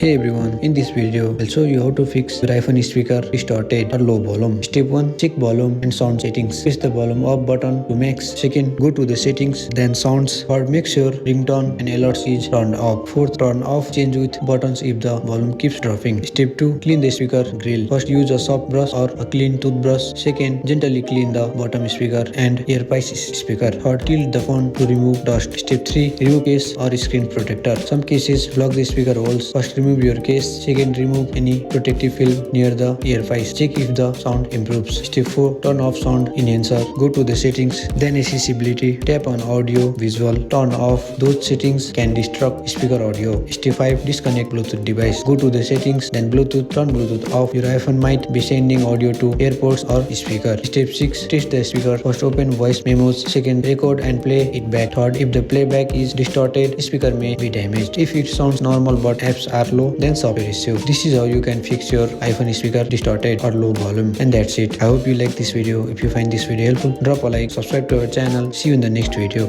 Hey everyone, in this video, I'll show you how to fix your iPhone speaker distorted or low volume. Step 1. Check volume and sound settings. Press the volume up button to max. Second, go to the settings, then sounds. Third, make sure ringtone and alerts is turned off. Fourth, turn off change with buttons if the volume keeps dropping. Step 2. Clean the speaker grill. First, use a soft brush or a clean toothbrush. Second, gently clean the bottom speaker and earpiece speaker. Third, tilt the phone to remove dust. Step 3. Remove case or screen protector. Some cases block the speaker holes. First, remove your case. Second, remove any protective film near the earpiece. Check if the sound improves. Step 4. Turn off sound enhancer. Go to the settings, then accessibility. Tap on audio visual. Turn off those settings can disrupt speaker audio. Step 5. Disconnect Bluetooth device. Go to the settings, then Bluetooth. Turn Bluetooth off. Your iPhone might be sending audio to AirPods or speaker. Step 6. Test the speaker. First, open voice memos. Second, record and play it back. Third, if the playback is distorted, speaker may be damaged. If it sounds normal but apps are low, then software issue. This is how you can fix your iPhone speaker distorted or low volume. And that's it. I hope you like this video. If you find this video helpful, drop a like, subscribe to our channel. See you in the next video.